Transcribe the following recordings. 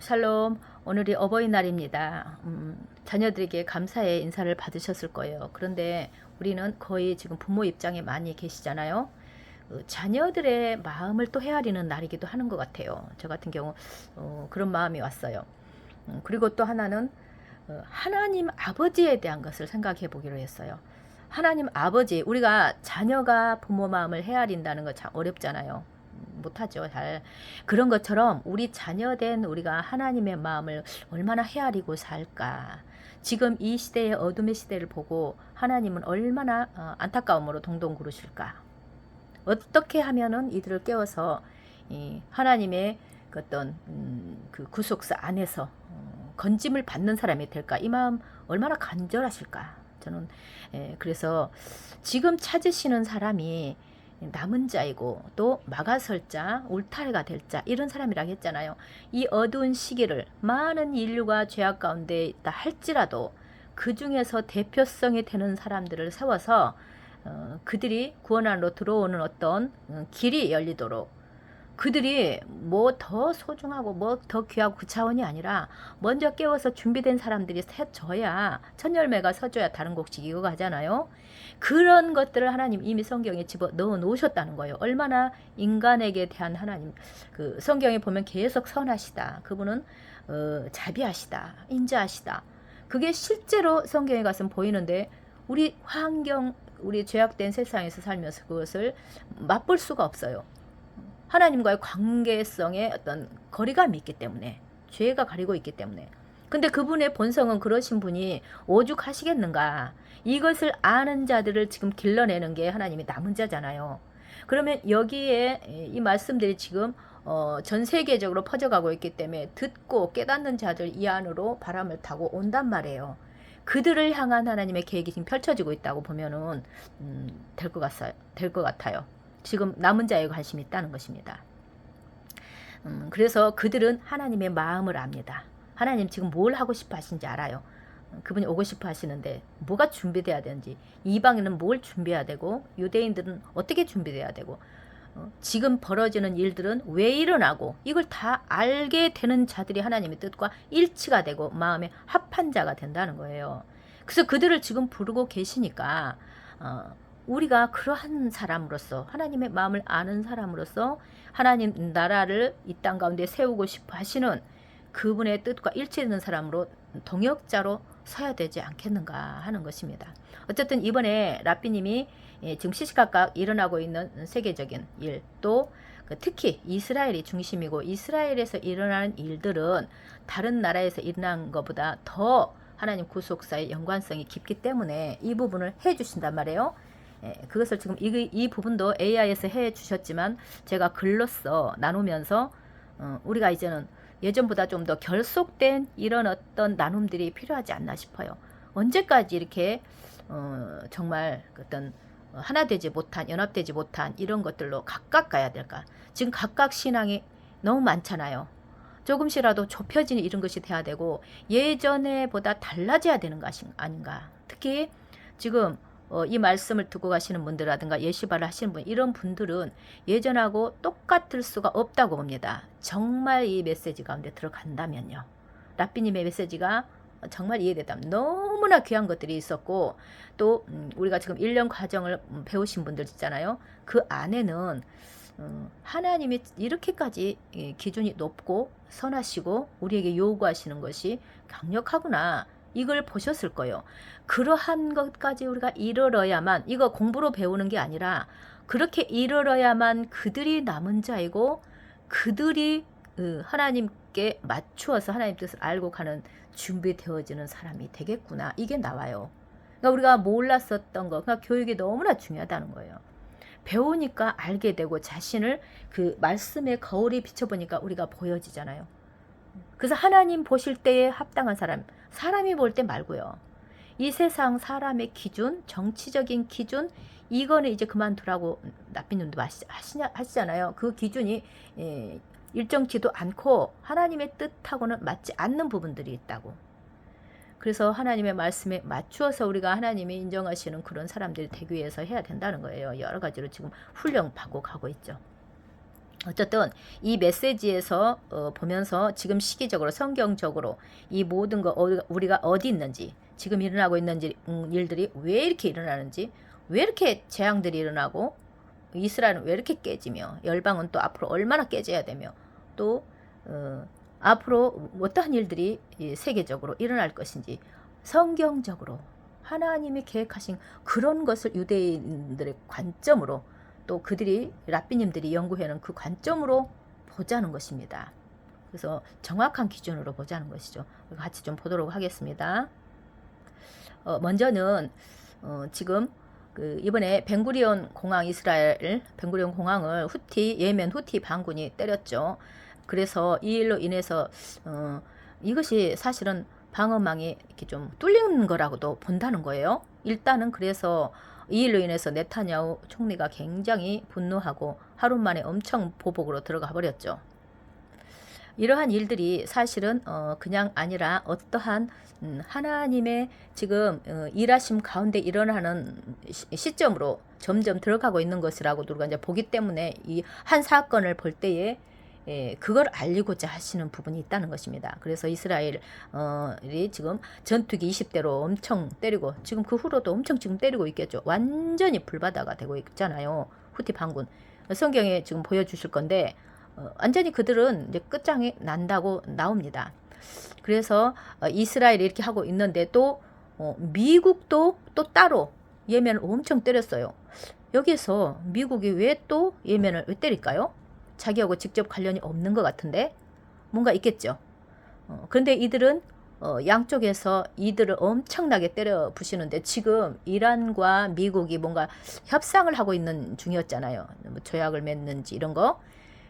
샬롬. 오늘이 어버이날입니다. 자녀들에게 감사의 인사를 받으셨을 거예요. 그런데 우리는 거의 지금 부모 입장에 많이 계시잖아요. 자녀들의 마음을 또 헤아리는 날이기도 하는 것 같아요. 저 같은 경우 그런 마음이 왔어요. 그리고 또 하나는 하나님 아버지에 대한 것을 생각해 보기로 했어요. 하나님 아버지, 우리가 자녀가 부모 마음을 헤아린다는 거 참 어렵잖아요. 못하죠. 잘. 그런 것처럼 우리 자녀된 우리가 하나님의 마음을 얼마나 헤아리고 살까. 지금 이 시대의 어둠의 시대를 보고 하나님은 얼마나 안타까움으로 동동 구르실까. 어떻게 하면은 이들을 깨워서 이 하나님의 그 어떤 그 구속사 안에서 건짐을 받는 사람이 될까. 이 마음 얼마나 간절하실까. 저는 그래서 지금 찾으시는 사람이 남은 자이고 또 막아설 자, 울타리가 될 자, 이런 사람이라고 했잖아요. 이 어두운 시기를 많은 인류가 죄악 가운데 있다 할지라도 그 중에서 대표성이 되는 사람들을 세워서 그들이 구원 안으로 들어오는 어떤 길이 열리도록, 그들이 뭐 더 소중하고 뭐 더 귀하고 그 차원이 아니라 먼저 깨워서 준비된 사람들이 세져야, 첫 열매가 서줘야 다른 곡식 이거 하잖아요. 그런 것들을 하나님 이미 성경에 집어 넣어 놓으셨다는 거예요. 얼마나 인간에게 대한 하나님, 그 성경에 보면 계속 선하시다. 그분은 자비하시다. 인자하시다. 그게 실제로 성경에 가서 보이는데 우리 환경, 우리 죄악된 세상에서 살면서 그것을 맛볼 수가 없어요. 하나님과의 관계성에 어떤 거리감이 있기 때문에, 죄가 가리고 있기 때문에. 근데 그분의 본성은 그러신 분이 오죽하시겠는가. 이것을 아는 자들을 지금 길러내는 게 하나님이 남은 자잖아요. 그러면 여기에 이 말씀들이 지금 전 세계적으로 퍼져가고 있기 때문에 듣고 깨닫는 자들 이 안으로 바람을 타고 온단 말이에요. 그들을 향한 하나님의 계획이 지금 펼쳐지고 있다고 보면은 될 것 같아요. 지금 남은 자에 관심이 있다는 것입니다. 그래서 그들은 하나님의 마음을 압니다. 하나님 지금 뭘 하고 싶어 하시는지 알아요. 그분이 오고 싶어 하시는데 뭐가 준비돼야 되는지, 이방인은 뭘 준비해야 되고 유대인들은 어떻게 준비돼야 되고, 지금 벌어지는 일들은 왜 일어나고, 이걸 다 알게 되는 자들이 하나님의 뜻과 일치가 되고 마음에 합한 자가 된다는 거예요. 그래서 그들을 지금 부르고 계시니까 우리가 그러한 사람으로서, 하나님의 마음을 아는 사람으로서 하나님 나라를 이 땅 가운데 세우고 싶어 하시는 그분의 뜻과 일치되는 사람으로 동역자로 서야 되지 않겠는가 하는 것입니다. 어쨌든 이번에 라삐님이 지금 시시각각 일어나고 있는 세계적인 일, 또 특히 이스라엘이 중심이고 이스라엘에서 일어나는 일들은 다른 나라에서 일어난 것보다 더 하나님 구속사의 연관성이 깊기 때문에 이 부분을 해주신단 말이에요. 그것을 지금 이 부분도 AI에서 해 주셨지만 제가 글로써 나누면서 우리가 이제는 예전보다 좀 더 결속된 이런 어떤 나눔들이 필요하지 않나 싶어요. 언제까지 이렇게 정말 어떤 하나 되지 못한, 연합되지 못한 이런 것들로 각각 가야 될까? 지금 각각 신앙이 너무 많잖아요. 조금씩이라도 좁혀지는 이런 것이 돼야 되고 예전에보다 달라져야 되는 것이 아닌가. 특히 지금 이 말씀을 듣고 가시는 분들이라든가 예시발을 하시는 분, 이런 분들은 예전하고 똑같을 수가 없다고 봅니다. 정말 이 메시지 가운데 들어간다면요. 라삐님의 메시지가 정말 이해되다면 너무나 귀한 것들이 있었고, 또 우리가 지금 1년 과정을 배우신 분들 있잖아요. 그 안에는 하나님이 이렇게까지 기준이 높고 선하시고 우리에게 요구하시는 것이 강력하구나, 이걸 보셨을 거예요. 그러한 것까지 우리가 이르러야만, 이거 공부로 배우는 게 아니라 그렇게 이르러야만 그들이 남은 자이고 그들이 하나님께 맞추어서 하나님 뜻을 알고 가는 준비되어지는 사람이 되겠구나, 이게 나와요. 그러니까 우리가 몰랐었던 거, 그러니까 교육이 너무나 중요하다는 거예요. 배우니까 알게 되고 자신을 그 말씀의 거울이 비춰보니까 우리가 보여지잖아요. 그래서 하나님 보실 때에 합당한 사람, 사람이 볼 때 말고요. 이 세상 사람의 기준, 정치적인 기준, 이거는 이제 그만두라고 나삐님도 하시잖아요. 그 기준이 일정치도 않고 하나님의 뜻하고는 맞지 않는 부분들이 있다고. 그래서 하나님의 말씀에 맞추어서 우리가 하나님이 인정하시는 그런 사람들이 되기 위해서 해야 된다는 거예요. 여러 가지로 지금 훈련받고 가고 있죠. 어쨌든 이 메시지에서 보면서 지금 시기적으로 성경적으로 이 모든 거 우리가 어디 있는지, 지금 일어나고 있는 일들이 왜 이렇게 일어나는지, 왜 이렇게 재앙들이 일어나고, 이스라엘은 왜 이렇게 깨지며, 열방은 또 앞으로 얼마나 깨져야 되며, 또 앞으로 어떠한 일들이 세계적으로 일어날 것인지 성경적으로 하나님이 계획하신 그런 것을 유대인들의 관점으로, 또 그들이 랍비님들이 연구해는 그 관점으로 보자는 것입니다. 그래서 정확한 기준으로 보자는 것이죠. 같이 좀 보도록 하겠습니다. 먼저는 지금 이번에 벤구리온 공항, 이스라엘 벤구리온 공항을 예멘 후티 반군이 때렸죠. 그래서 이 일로 인해서 이것이 사실은 방어망이 이렇게 좀 뚫린 거라고도 본다는 거예요. 일단은 그래서 이 일로 인해서 네타냐후 총리가 굉장히 분노하고 하루 만에 엄청 보복으로 들어가 버렸죠. 이러한 일들이 사실은 그냥 아니라 어떠한 하나님의 지금 일하심 가운데 일어나는 시점으로 점점 들어가고 있는 것이라고 우리가 이제 보기 때문에 이 한 사건을 볼 때에 그걸 알리고자 하시는 부분이 있다는 것입니다. 그래서 이스라엘이 지금 전투기 20대로 엄청 때리고, 지금 그 후로도 엄청 지금 때리고 있겠죠. 완전히 불바다가 되고 있잖아요. 후티 반군. 성경에 지금 보여주실 건데 완전히 그들은 이제 끝장이 난다고 나옵니다. 그래서 이스라엘이 이렇게 하고 있는데 또 미국도 또 따로 예멘을 엄청 때렸어요. 여기서 미국이 왜 또 예멘을 왜 때릴까요? 자기하고 직접 관련이 없는 것 같은데 뭔가 있겠죠. 그런데 이들은 양쪽에서 이들을 엄청나게 때려 부시는데, 지금 이란과 미국이 뭔가 협상을 하고 있는 중이었잖아요. 뭐 조약을 맺는지 이런 거.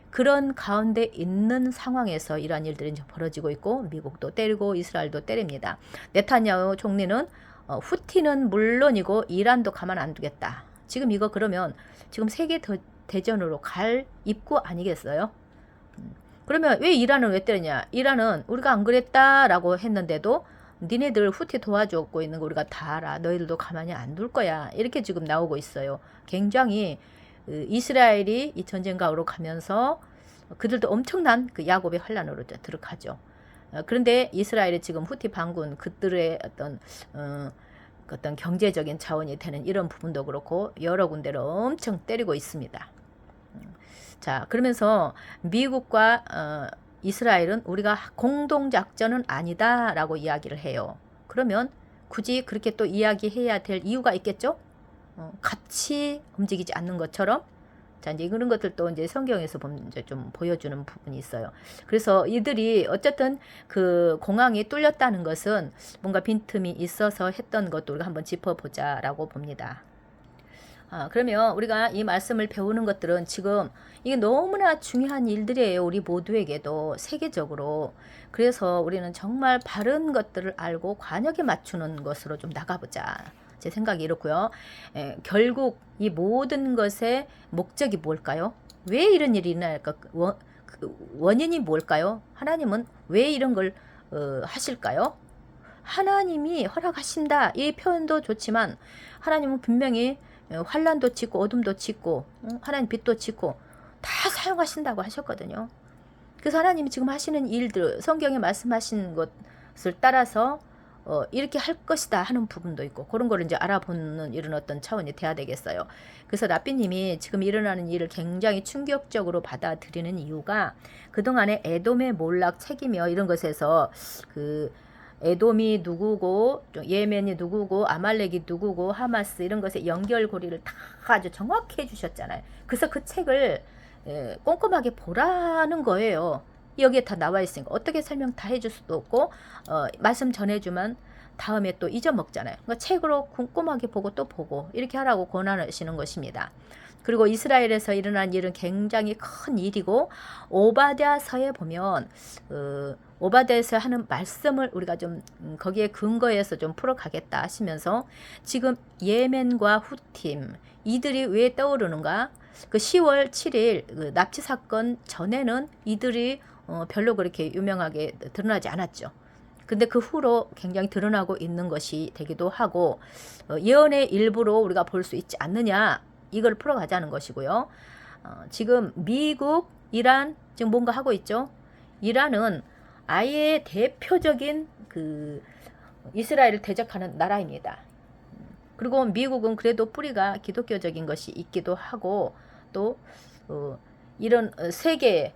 그런 가운데 있는 상황에서 이러한 일들이 이제 벌어지고 있고, 미국도 때리고 이스라엘도 때립니다. 네타냐후 총리는 후티는 물론이고 이란도 가만 안 두겠다. 지금 이거 그러면 지금 세계 대전으로 갈 입구 아니겠어요? 그러면 왜 이란은 왜 때리냐? 이란은 우리가 안 그랬다라고 했는데도 니네들 후티 도와주고 있는 거 우리가 다 알아. 너희들도 가만히 안 둘 거야. 이렇게 지금 나오고 있어요. 굉장히 이스라엘이 이 전쟁 가우로 가면서 그들도 엄청난 그 야곱의 환란으로 들어가죠. 그런데 이스라엘이 지금 후티 반군 그들의 어떤 경제적인 자원이 되는 이런 부분도 그렇고 여러 군데를 엄청 때리고 있습니다. 자, 그러면서 미국과 이스라엘은 우리가 공동작전은 아니다라고 이야기를 해요. 그러면 굳이 그렇게 또 이야기해야 될 이유가 있겠죠? 같이 움직이지 않는 것처럼. 자, 이제 그런 것들도 이제 성경에서 보면 이제 좀 보여주는 부분이 있어요. 그래서 이들이 어쨌든 그 공항이 뚫렸다는 것은 뭔가 빈틈이 있어서 했던 것도 우리가 한번 짚어보자라고 봅니다. 그러면 우리가 이 말씀을 배우는 것들은 지금 이게 너무나 중요한 일들이에요. 우리 모두에게도 세계적으로. 그래서 우리는 정말 바른 것들을 알고 관역에 맞추는 것으로 좀 나가보자. 제 생각이 이렇고요. 결국 이 모든 것의 목적이 뭘까요? 왜 이런 일이 일어날까? 원인이 뭘까요? 하나님은 왜 이런 걸 하실까요? 하나님이 허락하신다. 이 표현도 좋지만 하나님은 분명히 환란도 짓고 어둠도 짓고 하나님 빛도 짓고 다 사용하신다고 하셨거든요. 그래서 하나님이 지금 하시는 일들, 성경에 말씀하신 것을 따라서 이렇게 할 것이다 하는 부분도 있고, 그런 거를 이제 알아보는 이런 어떤 차원이 돼야 되겠어요. 그래서 라삐님이 지금 일어나는 일을 굉장히 충격적으로 받아들이는 이유가, 그동안에 에돔의 몰락 책이며 이런 것에서 그 에돔이 누구고 예멘이 누구고 아말렉이 누구고 하마스 이런 것의 연결고리를 다 아주 정확히 해주셨잖아요. 그래서 그 책을 꼼꼼하게 보라는 거예요. 여기에 다 나와 있으니까 어떻게 설명 다 해줄 수도 없고 말씀 전해주면 다음에 또 잊어먹잖아요. 그러니까 책으로 꼼꼼하게 보고 또 보고 이렇게 하라고 권하시는 것입니다. 그리고 이스라엘에서 일어난 일은 굉장히 큰 일이고, 오바댜서에 보면 오바댜에서 하는 말씀을 우리가 좀 거기에 근거해서 좀 풀어가겠다 하시면서, 지금 예멘과 후팀 이들이 왜 떠오르는가? 그 10월 7일 그 납치 사건 전에는 이들이 별로 그렇게 유명하게 드러나지 않았죠. 근데 그 후로 굉장히 드러나고 있는 것이 되기도 하고, 예언의 일부로 우리가 볼 수 있지 않느냐, 이걸 풀어가자는 것이고요. 지금 미국, 이란 지금 뭔가 하고 있죠. 이란은 아예 대표적인 그 이스라엘을 대적하는 나라입니다. 그리고 미국은 그래도 뿌리가 기독교적인 것이 있기도 하고 또 이런 세계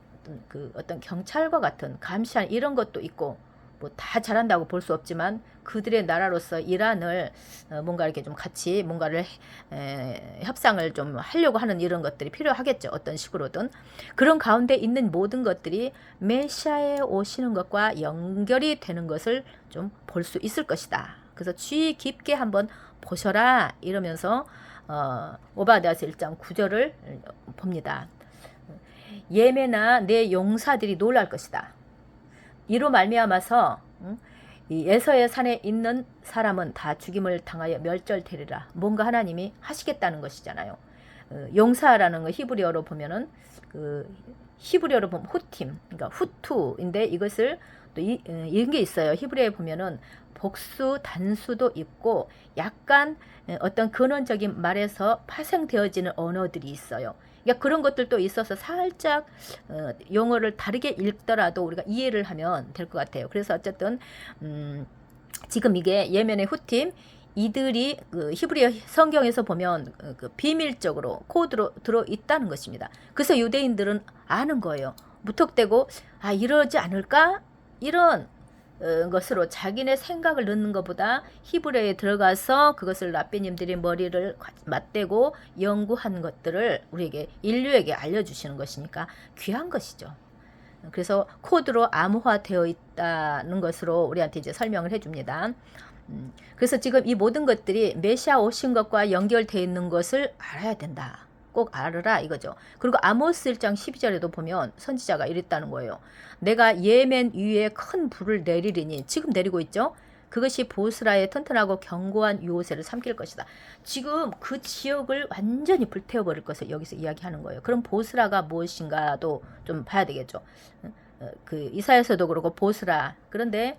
그 어떤 경찰과 같은 감시한 이런 것도 있고 뭐 다 잘한다고 볼 수 없지만 그들의 나라로서 이란을 뭔가 이렇게 좀 같이 뭔가를 협상을 좀 하려고 하는 이런 것들이 필요하겠죠. 어떤 식으로든. 그런 가운데 있는 모든 것들이 메시아에 오시는 것과 연결이 되는 것을 좀 볼 수 있을 것이다. 그래서 주의 깊게 한번 보셔라 이러면서 오바댜서 1장 9절을 봅니다. 예매나 내 용사들이 놀랄 것이다. 이로 말미암아서 이 에서의 산에 있는 사람은 다 죽임을 당하여 멸절되리라. 뭔가 하나님이 하시겠다는 것이잖아요. 용사라는 거 히브리어로 보면은 그 히브리어로 보면 후팀, 그러니까 후투인데 이것을 또 이런 게 있어요. 히브리어에 보면은 복수, 단수도 있고 약간 어떤 근원적인 말에서 파생되어지는 언어들이 있어요. 그러니까 그런 것들도 있어서 살짝 용어를 다르게 읽더라도 우리가 이해를 하면 될 것 같아요. 그래서 어쨌든 지금 이게 예멘의 후팀 이들이 그 히브리 성경에서 보면 그 비밀적으로 코드로 들어 있다는 것입니다. 그래서 유대인들은 아는 거예요. 무턱대고 이러지 않을까? 이런 것으로 자기네 생각을 넣는 것보다 히브리어에 들어가서 그것을 랍비님들이 머리를 맞대고 연구한 것들을 우리에게 인류에게 알려주시는 것이니까 귀한 것이죠. 그래서 코드로 암호화되어 있다는 것으로 우리한테 이제 설명을 해줍니다. 그래서 지금 이 모든 것들이 메시아 오신 것과 연결되어 있는 것을 알아야 된다. 꼭 알으라 이거죠. 그리고 아모스 1장 12절에도 보면 선지자가 이랬다는 거예요. 내가 예멘 위에 큰 불을 내리리니 지금 내리고 있죠. 그것이 보스라의 튼튼하고 견고한 유호세를 삼킬 것이다. 지금 그 지역을 완전히 불태워버릴 것을 여기서 이야기하는 거예요. 그럼 보스라가 무엇인가도 좀 봐야 되겠죠. 그 이사야서도 그렇고 보스라. 그런데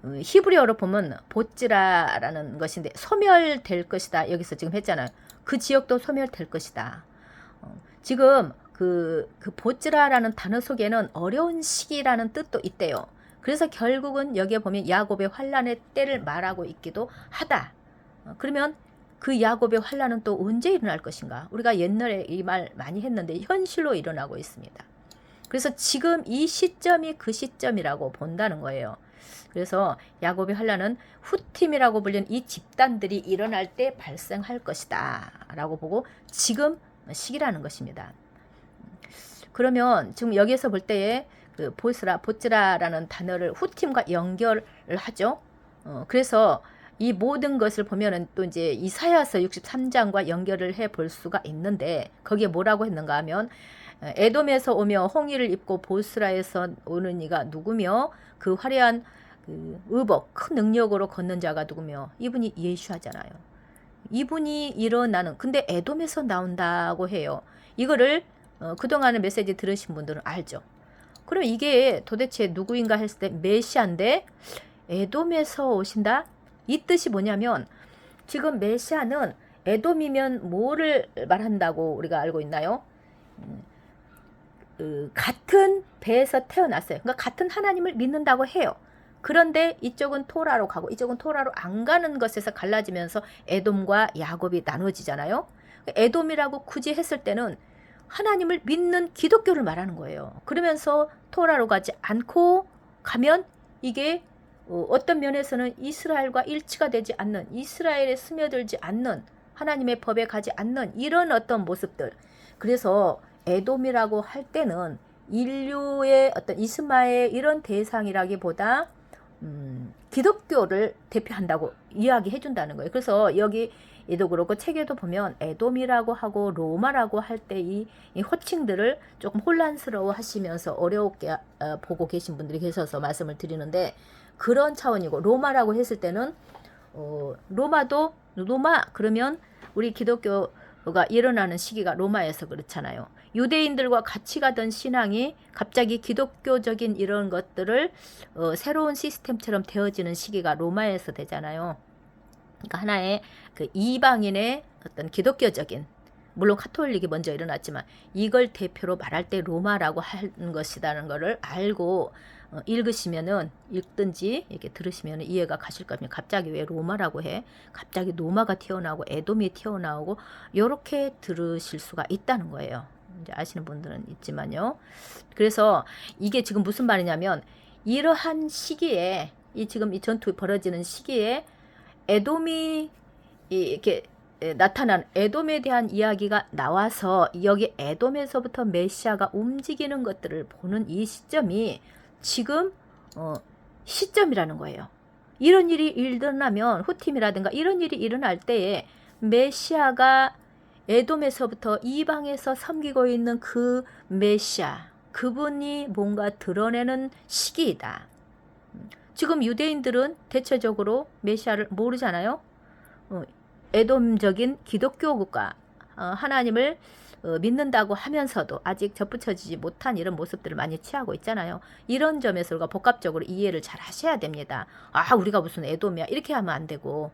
히브리어로 보면 보찌라라는 것인데 소멸될 것이다. 여기서 지금 했잖아요. 그 지역도 소멸될 것이다. 지금 그 보찌라라는 단어 속에는 어려운 시기라는 뜻도 있대요. 그래서 결국은 여기에 보면 야곱의 환란의 때를 말하고 있기도 하다. 그러면 그 야곱의 환란은 또 언제 일어날 것인가? 우리가 옛날에 이 말 많이 했는데 현실로 일어나고 있습니다. 그래서 지금 이 시점이 그 시점이라고 본다는 거예요. 그래서 야곱의 환란은 후팀이라고 불리는 이 집단들이 일어날 때 발생할 것이다 라고 보고 지금 시기라는 것입니다. 그러면 지금 여기에서 볼 때에 그 보츠라라는 단어를 후팀과 연결을 하죠. 그래서 이 모든 것을 보면은 또 이제 이사야서 63장과 연결을 해 볼 수가 있는데 거기에 뭐라고 했는가 하면 에돔에서 오며 홍의를 입고 보스라에서 오는 이가 누구며 그 화려한 그 의복 큰 능력으로 걷는 자가 누구며 이분이 예수하잖아요. 이분이 일어나는 근데 에돔에서 나온다고 해요. 이거를 그동안의 메시지 들으신 분들은 알죠. 그럼 이게 도대체 누구인가 했을 때 메시아인데 에돔에서 오신다? 이 뜻이 뭐냐면 지금 메시아는 에돔이면 뭐를 말한다고 우리가 알고 있나요? 같은 배에서 태어났어요. 그러니까 같은 하나님을 믿는다고 해요. 그런데 이쪽은 토라로 가고 이쪽은 토라로 안 가는 것에서 갈라지면서 에돔과 야곱이 나눠지잖아요. 에돔이라고 굳이 했을 때는 하나님을 믿는 기독교를 말하는 거예요. 그러면서 토라로 가지 않고 가면 이게 어떤 면에서는 이스라엘과 일치가 되지 않는 이스라엘에 스며들지 않는 하나님의 법에 가지 않는 이런 어떤 모습들. 그래서 에돔이라고 할 때는 인류의 어떤 이스마엘 이런 대상이라기보다 기독교를 대표한다고 이야기해 준다는 거예요. 그래서 여기에도 그렇고 책에도 보면 에돔이라고 하고 로마라고 할 때 이 호칭들을 조금 혼란스러워 하시면서 어렵게 보고 계신 분들이 계셔서 말씀을 드리는데 그런 차원이고 로마라고 했을 때는 로마 그러면 우리 기독교가 일어나는 시기가 로마에서 그렇잖아요. 유대인들과 같이 가던 신앙이 갑자기 기독교적인 이런 것들을 새로운 시스템처럼 되어지는 시기가 로마에서 되잖아요. 그러니까 하나의 그 이방인의 어떤 기독교적인 물론 카톨릭이 먼저 일어났지만 이걸 대표로 말할 때 로마라고 하는 것이라는 것을 알고 읽으시면은 읽든지 이렇게 들으시면 이해가 가실 겁니다. 갑자기 왜 로마라고 해? 갑자기 노마가 튀어나오고 에돔이 튀어나오고 요렇게 들으실 수가 있다는 거예요. 이제 아시는 분들은 있지만요. 그래서 이게 지금 무슨 말이냐면 이러한 시기에 지금 이 전투 벌어지는 시기에 에돔이 이렇게 나타난 에돔에 대한 이야기가 나와서 여기 에돔에서부터 메시아가 움직이는 것들을 보는 이 시점이 지금 시점이라는 거예요. 이런 일이 일어나면 후팀이라든가 이런 일이 일어날 때에 메시아가 에돔에서부터 이방에서 섬기고 있는 그 메시아, 그분이 뭔가 드러내는 시기이다. 지금 유대인들은 대체적으로 메시아를 모르잖아요. 에돔적인 기독교 국가, 하나님을 믿는다고 하면서도 아직 접붙여지지 못한 이런 모습들을 많이 취하고 있잖아요. 이런 점에서 우리가 복합적으로 이해를 잘 하셔야 됩니다. 우리가 무슨 에돔이야 이렇게 하면 안 되고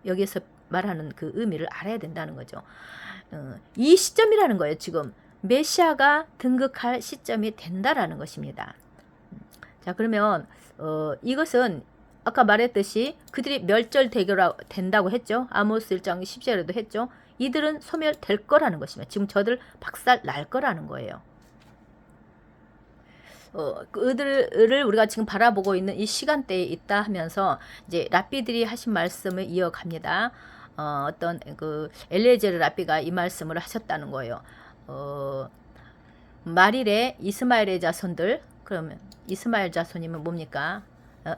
여기서 말하는 그 의미를 알아야 된다는 거죠. 이 시점이라는 거예요. 지금 메시아가 등극할 시점이 된다라는 것입니다. 자, 그러면 이것은 아까 말했듯이 그들이 멸절된다고 했죠. 아모스 1장 10절에도 했죠. 이들은 소멸될 거라는 것입니다. 지금 저들 박살 날 거라는 거예요. 그들을 우리가 지금 바라보고 있는 이 시간대에 있다 하면서 이제 랍비들이 하신 말씀을 이어갑니다. 어떤 그 엘리에제르 랍비가 이 말씀을 하셨다는 거예요. 말일에 이스마엘의 자손들, 그러면 이스마엘 자손이면 뭡니까?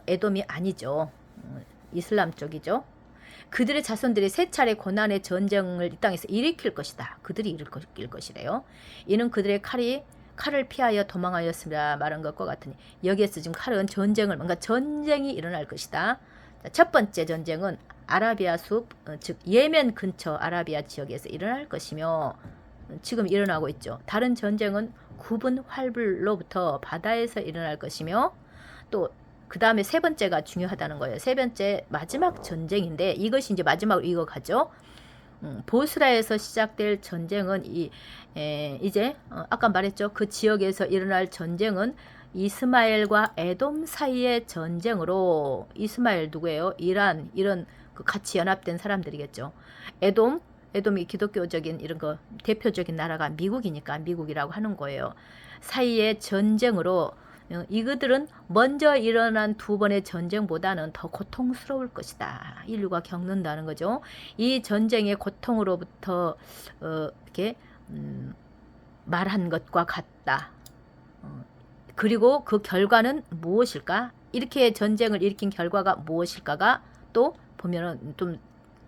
에돔이 아니죠. 이슬람 쪽이죠. 그들의 자손들이 세 차례 고난의 전쟁을 이 땅에서 일으킬 것이다. 그들이 일으킬 것이래요. 이는 그들의 칼을 피하여 도망하였습니다. 말한 것과 같으니 여기에서 지금 칼은 뭔가 전쟁이 일어날 것이다. 자, 첫 번째 전쟁은 아라비아 숲, 즉 예멘 근처 아라비아 지역에서 일어날 것이며 지금 일어나고 있죠. 다른 전쟁은 굽은 활불로부터 바다에서 일어날 것이며 또 그 다음에 세 번째가 중요하다는 거예요. 세 번째 마지막 전쟁인데 이것이 이제 마지막으로 이어가죠. 보스라에서 시작될 전쟁은 이제 아까 말했죠. 그 지역에서 일어날 전쟁은 이스마엘과 에돔 사이의 전쟁으로 이스마엘 누구예요? 이란 이런 그 같이 연합된 사람들이겠죠. 에돔이 기독교적인 이런 거 대표적인 나라가 미국이니까 미국이라고 하는 거예요. 사이의 전쟁으로 이들은 먼저 일어난 두 번의 전쟁보다는 더 고통스러울 것이다. 인류가 겪는다는 거죠. 이 전쟁의 고통으로부터 이렇게 말한 것과 같다. 그리고 그 결과는 무엇일까? 이렇게 전쟁을 일으킨 결과가 무엇일까가 또 보면은 좀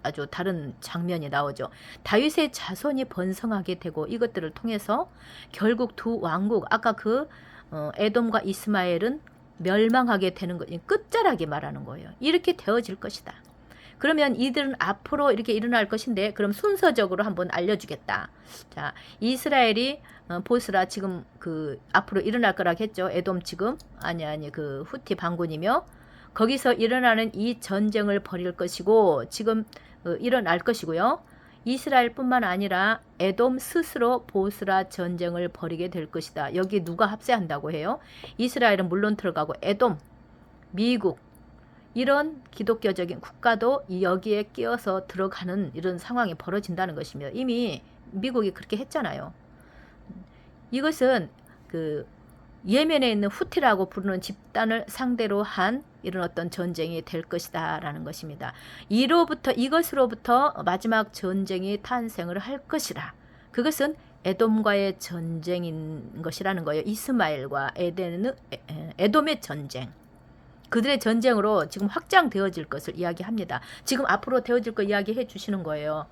아주 다른 장면이 나오죠. 다윗의 자손이 번성하게 되고 이것들을 통해서 결국 두 왕국, 아까 그 에돔과 이스마엘은 멸망하게 되는 것, 끝자락이 말하는 거예요. 이렇게 되어질 것이다. 그러면 이들은 앞으로 이렇게 일어날 것인데 그럼 순서적으로 한번 알려주겠다. 자, 이스라엘이 보스라 지금 그 앞으로 일어날 거라고 했죠. 에돔 지금 아니 그 후티 반군이며 거기서 일어나는 이 전쟁을 벌일 것이고 지금 일어날 것이고요. 이스라엘뿐만 아니라 에돔 스스로 보스라 전쟁을 벌이게 될 것이다. 여기 누가 합세한다고 해요? 이스라엘은 물론 들어가고 에돔, 미국 이런 기독교적인 국가도 여기에 끼어서 들어가는 이런 상황이 벌어진다는 것입니다. 이미 미국이 그렇게 했잖아요. 이것은 그 예멘에 있는 후티라고 부르는 집단을 상대로 한 이런 어떤 전쟁이 될 것이다 라는 것입니다. 이것으로부터 마지막 전쟁이 탄생을 할 것이라. 그것은 에돔과의 전쟁인 것이라는 거예요. 이스마엘과 에돔의 전쟁. 그들의 전쟁으로 지금 확장되어질 것을 이야기합니다. 지금 앞으로 되어질 거 이야기해 주시는 거예요.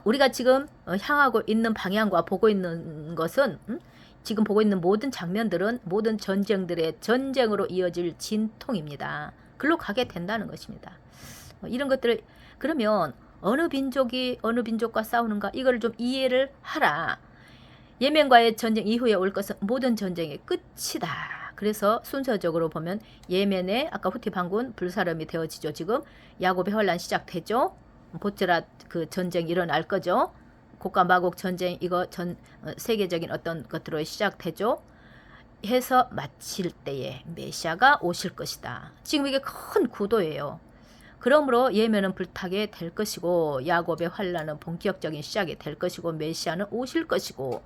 우리가 지금 향하고 있는 방향과 보고 있는 것은 지금 보고 있는 모든 장면들은 모든 전쟁들의 전쟁으로 이어질 진통입니다. 글로 가게 된다는 것입니다. 이런 것들을 그러면 어느 민족이 어느 민족과 싸우는가 이걸 좀 이해를 하라. 예멘과의 전쟁 이후에 올 것은 모든 전쟁의 끝이다. 그래서 순서적으로 보면 예멘의 아까 후티 반군 불사름이 되어지죠. 지금 야곱의 혼란 시작되죠. 보츠라 그 전쟁 일어날 거죠. 곡과 마곡 전쟁 이거 전 세계적인 어떤 것들로 시작되죠. 해서 마칠 때에 메시아가 오실 것이다. 지금 이게 큰 구도예요. 그러므로 예면은 불타게 될 것이고 야곱의 환란은 본격적인 시작이 될 것이고 메시아는 오실 것이고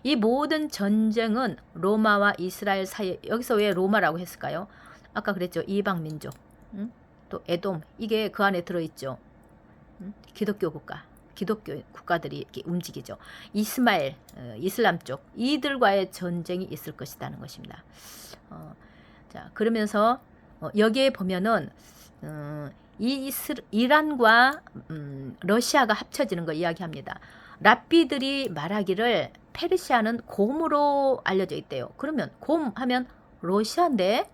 이 모든 전쟁은 로마와 이스라엘 사이 여기서 왜 로마라고 했을까요? 아까 그랬죠. 이방 민족 또 에돔 이게 그 안에 들어있죠. 기독교 국가들이 이렇게 움직이죠. 이스마엘 이슬람 쪽 이들과의 전쟁이 있을 것이라는 것입니다. 자 그러면서 여기에 보면은 이란과 러시아가 합쳐지는 거 이야기합니다. 랍비들이 말하기를 페르시아는 곰으로 알려져 있대요. 그러면 곰 하면 러시아인데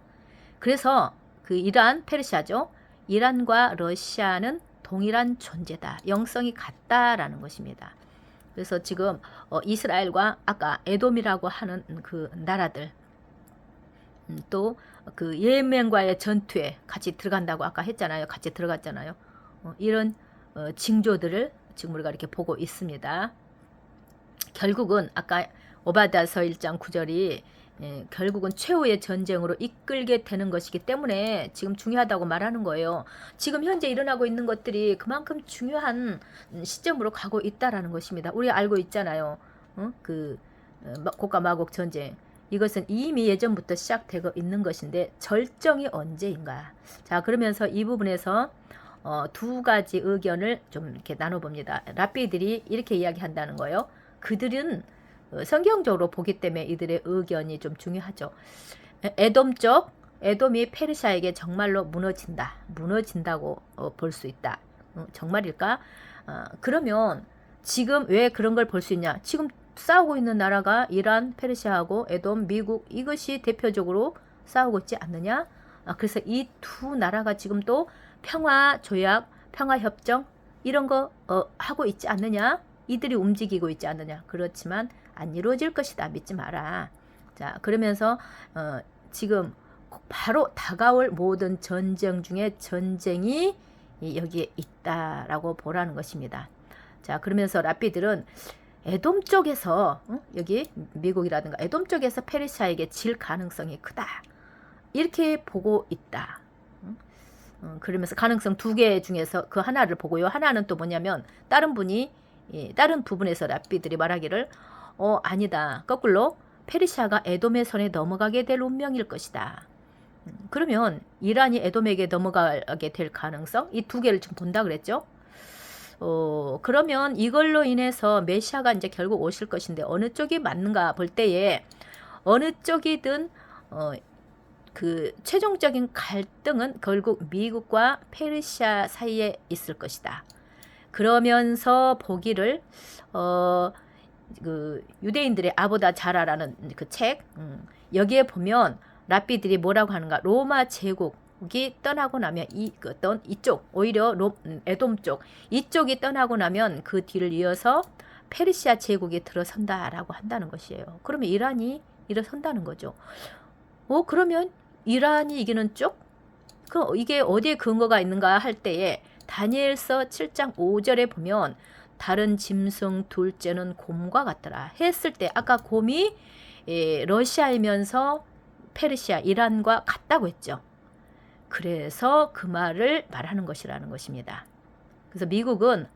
그래서 그 이란 페르시아죠. 이란과 러시아는 동일한 존재다. 영성이 같다라는 것입니다. 그래서 지금 이스라엘과 아까 에돔이라고 하는 그 나라들 또 그 예멘과의 전투에 같이 들어간다고 아까 했잖아요. 같이 들어갔잖아요. 이런 징조들을 지금 우리가 이렇게 보고 있습니다. 결국은 아까 오바댜서 1장 9절이 결국은 최후의 전쟁으로 이끌게 되는 것이기 때문에 지금 중요하다고 말하는 거예요. 지금 현재 일어나고 있는 것들이 그만큼 중요한 시점으로 가고 있다라는 것입니다. 우리 알고 있잖아요. 곡과 마곡 전쟁. 이것은 이미 예전부터 시작되고 있는 것인데 절정이 언제인가. 자 그러면서 이 부분에서 두 가지 의견을 좀 이렇게 나눠봅니다. 랍비들이 이렇게 이야기한다는 거예요. 그들은 성경적으로 보기 때문에 이들의 의견이 좀 중요하죠. 에돔 쪽, 에돔이 페르시아에게 정말로 무너진다고 볼 수 있다. 정말일까? 그러면 지금 왜 그런 걸 볼 수 있냐? 지금 싸우고 있는 나라가 이란, 페르시아하고 에돔, 미국 이것이 대표적으로 싸우고 있지 않느냐? 그래서 이 두 나라가 지금 또 평화 조약, 평화 협정 이런 거 하고 있지 않느냐? 이들이 움직이고 있지 않느냐? 그렇지만 안 이루어질 것이다. 믿지 마라. 자, 그러면서 지금 바로 다가올 모든 전쟁 중에 전쟁이 여기에 있다라고 보라는 것입니다. 자, 그러면서 랍비들은 에돔 쪽에서 여기 미국이라든가 에돔 쪽에서 페르시아에게 질 가능성이 크다. 이렇게 보고 있다. 그러면서 가능성 두 개 중에서 그 하나를 보고요. 하나는 또 뭐냐면 다른 부분에서 랍비들이 말하기를 아니다. 거꾸로 페르시아가 에돔의 손에 넘어가게 될 운명일 것이다. 그러면 이란이 에돔에게 넘어가게 될 가능성 이 두 개를 지금 본다 그랬죠. 그러면 이걸로 인해서 메시아가 이제 결국 오실 것인데 어느 쪽이 맞는가 볼 때에 어느 쪽이든 그 최종적인 갈등은 결국 미국과 페르시아 사이에 있을 것이다. 그러면서 보기를 그 유대인들의 아보다 자라라는 그 책 여기에 보면 랍비들이 뭐라고 하는가 로마 제국이 떠나고 나면 이쪽 오히려 에돔 쪽 이쪽이 떠나고 나면 그 뒤를 이어서 페르시아 제국이 들어선다라고 한다는 것이에요. 그러면 이란이 일어선다는 거죠. 그러면 이란이 이기는 쪽? 이게 어디에 근거가 있는가 할 때에 다니엘서 7장 5절에 보면 다른 짐승 둘째는 곰과 같더라 했을 때 아까 곰이 러시아이면서 페르시아 이란과 같다고 했죠. 그래서 그 말을 말하는 것이라는 것입니다. 그래서 미국은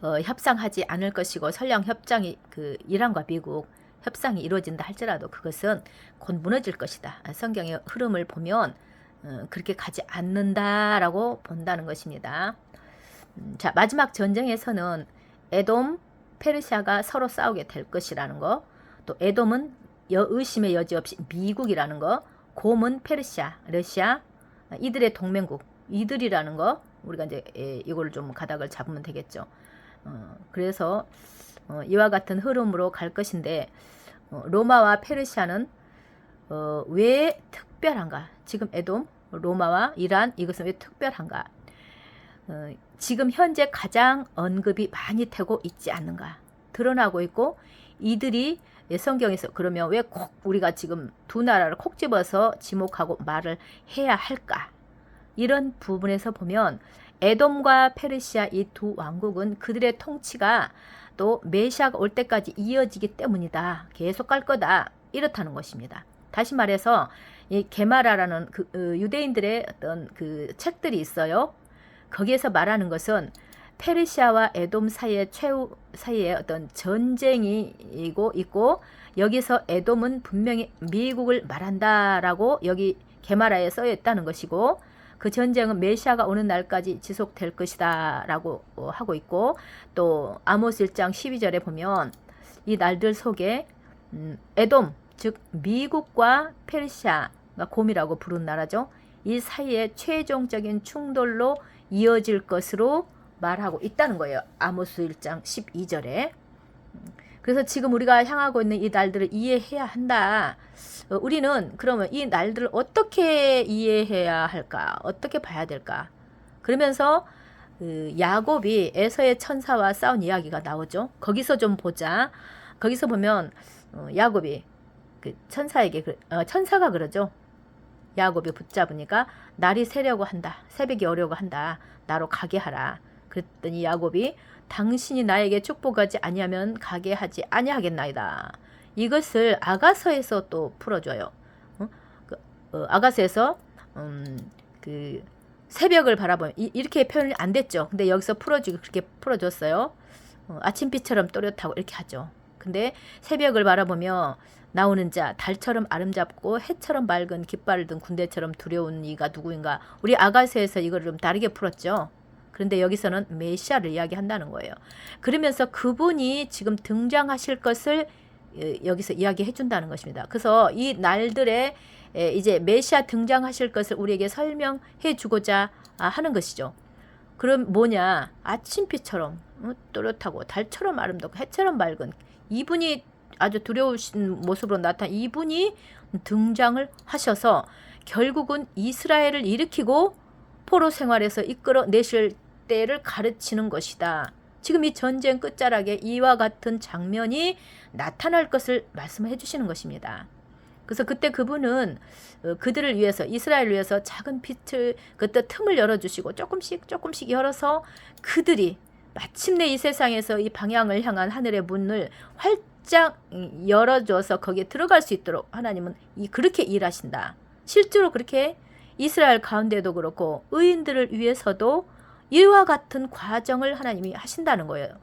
협상하지 않을 것이고 설령 협상이 그 이란과 미국 협상이 이루어진다 할지라도 그것은 곧 무너질 것이다. 성경의 흐름을 보면 그렇게 가지 않는다라고 본다는 것입니다. 자, 마지막 전쟁에서는 에돔, 페르시아가 서로 싸우게 될 것이라는 거, 또 에돔은 의심의 여지 없이 미국이라는 거, 곰은 페르시아, 러시아, 이들의 동맹국, 이들이라는 거, 우리가 이제 이걸 좀 가닥을 잡으면 되겠죠. 그래서 이와 같은 흐름으로 갈 것인데 로마와 페르시아는 왜 특별한가? 지금 에돔, 로마와 이란 이것은 왜 특별한가? 지금 현재 가장 언급이 많이 되고 있지 않는가? 드러나고 있고 이들이 성경에서 그러면 왜 꼭 우리가 지금 두 나라를 콕 집어서 지목하고 말을 해야 할까? 이런 부분에서 보면 에돔과 페르시아 이 두 왕국은 그들의 통치가 또 메시아가 올 때까지 이어지기 때문이다. 계속 갈 거다. 이렇다는 것입니다. 다시 말해서 이 게마라라는 유대인들의 어떤 그 책들이 있어요. 거기에서 말하는 것은 페르시아와 에돔 사이에 어떤 전쟁이 있고 여기서 에돔은 분명히 미국을 말한다라고 여기 게마라에 쓰여 있다는 것이고 그 전쟁은 메시아가 오는 날까지 지속될 것이다 라고 하고 있고 또 아모스 1장 12절에 보면 이 날들 속에 에돔 즉 미국과 페르시아가 곰이라고 부른 나라죠. 이 사이에 최종적인 충돌로 이어질 것으로 말하고 있다는 거예요. 아모스 1장 12절에. 그래서 지금 우리가 향하고 있는 이 날들을 이해해야 한다. 우리는 그러면 이 날들을 어떻게 이해해야 할까? 어떻게 봐야 될까? 그러면서 야곱이 에서의 천사와 싸운 이야기가 나오죠. 거기서 좀 보자. 거기서 보면 야곱이 그 천사에게 천사가 그러죠. 야곱이 붙잡으니까 날이 새려고 한다. 새벽이 오려고 한다. 나로 가게 하라. 그랬더니 야곱이 당신이 나에게 축복하지 아니하면 가게 하지 아니하겠나이다. 이것을 아가서에서 또 풀어줘요. 아가서에서 그 새벽을 바라보면 이렇게 표현이 안 됐죠. 근데 여기서 풀어주고 그렇게 풀어줬어요. 아침빛처럼 또렷하고 이렇게 하죠. 근데 새벽을 바라보며 나오는 자 달처럼 아름답고 해처럼 맑은 깃발을 든 군대처럼 두려운 이가 누구인가. 우리 아가서에서 이걸 좀 다르게 풀었죠. 그런데 여기서는 메시아를 이야기한다는 거예요. 그러면서 그분이 지금 등장하실 것을 여기서 이야기해 준다는 것입니다. 그래서 이 날들에 이제 메시아 등장하실 것을 우리에게 설명해 주고자 하는 것이죠. 그럼 뭐냐? 아침빛처럼 또렷하고 달처럼 아름답고 해처럼 맑은 이분이 아주 두려우신 모습으로 나타난 이분이 등장을 하셔서 결국은 이스라엘을 일으키고 포로 생활에서 이끌어 내실 때를 가르치는 것이다. 지금 이 전쟁 끝자락에 이와 같은 장면이 나타날 것을 말씀해 주시는 것입니다. 그래서 그때 그분은 그들을 위해서 이스라엘을 위해서 작은 빛을 그때 틈을 열어주시고 조금씩 열어서 그들이 마침내 이 세상에서 이 방향을 향한 하늘의 문을 활짝 열어줘서 거기에 들어갈 수 있도록 하나님은 그렇게 일하신다. 실제로 그렇게 이스라엘 가운데도 그렇고 의인들을 위해서도 이와 같은 과정을 하나님이 하신다는 거예요.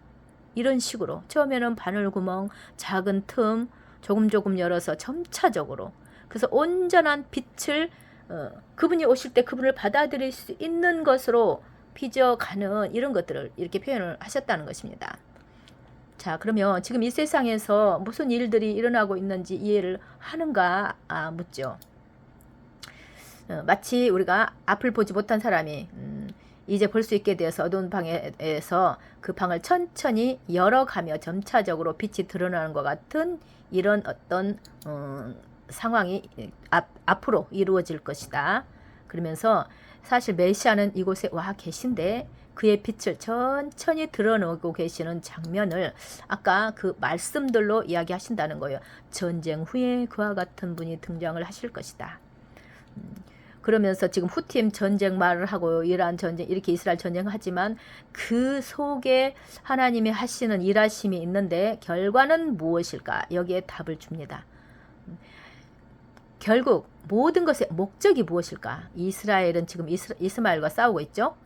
이런 식으로 처음에는 바늘구멍, 작은 틈 조금 열어서 점차적으로 그래서 온전한 빛을 그분이 오실 때 그분을 받아들일 수 있는 것으로 빚어가는 이런 것들을 이렇게 표현을 하셨다는 것입니다. 자, 그러면 지금 이 세상에서 무슨 일들이 일어나고 있는지 이해를 하는가 묻죠. 마치 우리가 앞을 보지 못한 사람이 이제 볼 수 있게 되어서 어두운 방에서 그 방을 천천히 열어가며 점차적으로 빛이 드러나는 것 같은 이런 어떤 상황이 앞으로 이루어질 것이다. 그러면서 사실 메시아는 이곳에 와 계신데 그의 빛을 천천히 드러내고 계시는 장면을 아까 그 말씀들로 이야기하신다는 거예요. 전쟁 후에 그와 같은 분이 등장을 하실 것이다. 그러면서 지금 후팀 전쟁 말을 하고 이란 전쟁 이렇게 이스라엘 전쟁을 하지만 그 속에 하나님이 하시는 일하심이 있는데 결과는 무엇일까? 여기에 답을 줍니다. 결국 모든 것의 목적이 무엇일까? 이스라엘은 지금 이스마엘과 싸우고 있죠.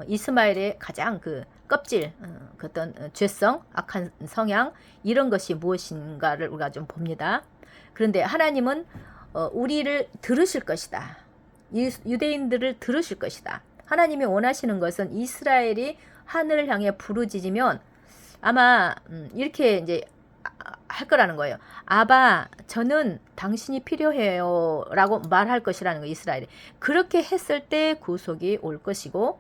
이스마엘의 가장 그 껍질, 그 어떤 죄성, 악한 성향 이런 것이 무엇인가를 우리가 좀 봅니다. 그런데 하나님은 우리를 들으실 것이다. 유대인들을 들으실 것이다. 하나님이 원하시는 것은 이스라엘이 하늘을 향해 부르짖으면 아마 이렇게 이제 할 거라는 거예요. 아바, 저는 당신이 필요해요 라고 말할 것이라는 거예요. 이스라엘이. 그렇게 했을 때 구속이 올 것이고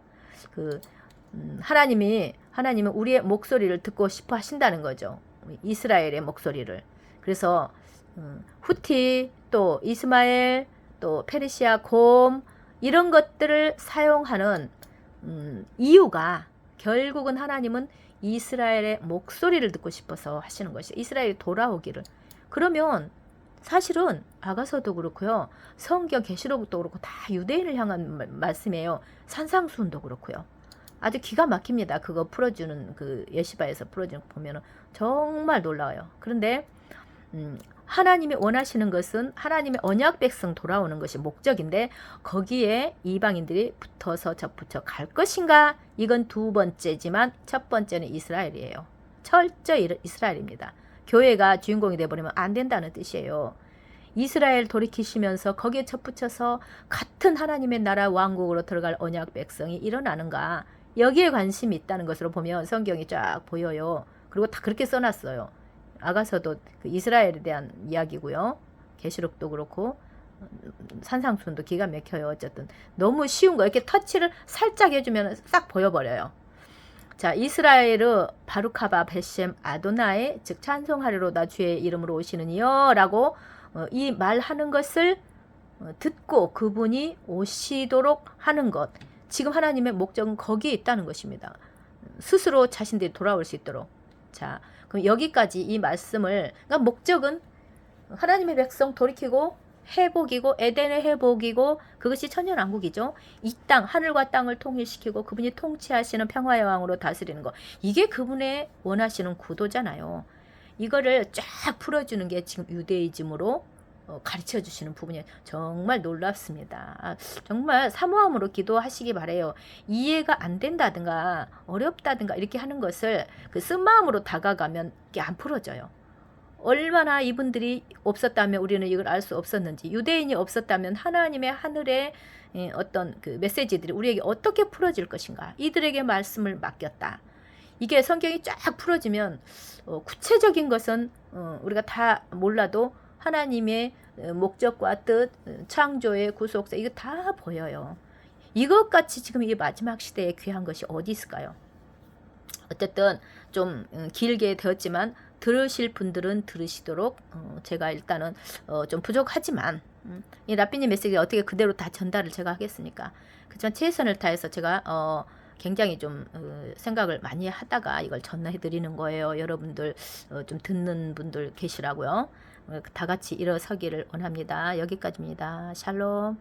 하나님은 우리의 목소리를 듣고 싶어 하신다는 거죠. 이스라엘의 목소리를. 그래서 후티 또 이스마엘 또 페르시아 곰 이런 것들을 사용하는 이유가 결국은 하나님은 이스라엘의 목소리를 듣고 싶어서 하시는 것이 이스라엘이 돌아오기를. 그러면 사실은 아가서도 그렇고요. 성경 계시록도 그렇고 다 유대인을 향한 말씀이에요. 산상수훈도 그렇고요. 아주 기가 막힙니다. 그거 풀어주는 그 예시바에서 풀어주는 거 보면은 정말 놀라워요. 그런데 하나님이 원하시는 것은 하나님의 언약 백성 돌아오는 것이 목적인데 거기에 이방인들이 붙어서 접붙여 갈 것인가? 이건 두 번째지만 첫 번째는 이스라엘이에요. 철저히 이스라엘입니다. 교회가 주인공이 돼버리면 안 된다는 뜻이에요. 이스라엘 돌이키시면서 거기에 접붙여서 같은 하나님의 나라 왕국으로 들어갈 언약 백성이 일어나는가? 여기에 관심이 있다는 것으로 보면 성경이 쫙 보여요. 그리고 다 그렇게 써놨어요. 아가서도 그 이스라엘에 대한 이야기고요. 계시록도 그렇고 산상수훈도 기가 막혀요. 어쨌든 너무 쉬운 거 이렇게 터치를 살짝 해주면 싹 보여버려요. 자, 이스라엘의 바루카바 베셈 아도나에 즉 찬송하리로다 주의 이름으로 오시는 이여 라고 이 말하는 것을 듣고 그분이 오시도록 하는 것. 지금 하나님의 목적은 거기에 있다는 것입니다. 스스로 자신들이 돌아올 수 있도록. 자, 그럼 여기까지 이 말씀을, 그러니까 목적은 하나님의 백성 돌이키고 회복이고 에덴의 회복이고 그것이 천년왕국이죠. 이 땅, 하늘과 땅을 통일시키고 그분이 통치하시는 평화의 왕으로 다스리는 것. 이게 그분의 원하시는 구도잖아요. 이거를 쫙 풀어주는 게 지금 유대이즘으로 가르쳐 주시는 부분이 정말 놀랍습니다. 정말 사모함으로 기도하시기 바래요. 이해가 안 된다든가 어렵다든가 이렇게 하는 것을 그 쓴마음으로 다가가면 이게 안 풀어져요. 얼마나 이분들이 없었다면 우리는 이걸 알 수 없었는지, 유대인이 없었다면 하나님의 하늘의 어떤 그 메시지들이 우리에게 어떻게 풀어질 것인가, 이들에게 말씀을 맡겼다. 이게 성경이 쫙 풀어지면 구체적인 것은 우리가 다 몰라도 하나님의 목적과 뜻, 창조의 구속사 이거 다 보여요. 이것같이 지금 이 마지막 시대에 귀한 것이 어디 있을까요? 어쨌든 좀 길게 되었지만 들으실 분들은 들으시도록 제가 일단은 좀 부족하지만 이 라삐님 메시지 어떻게 그대로 다 전달을 제가 하겠습니까? 그렇지만 최선을 다해서 제가 굉장히 좀 생각을 많이 하다가 이걸 전해 드리는 거예요. 여러분들 좀 듣는 분들 계시라고요. 다 같이 일어서기를 원합니다. 여기까지입니다. 샬롬.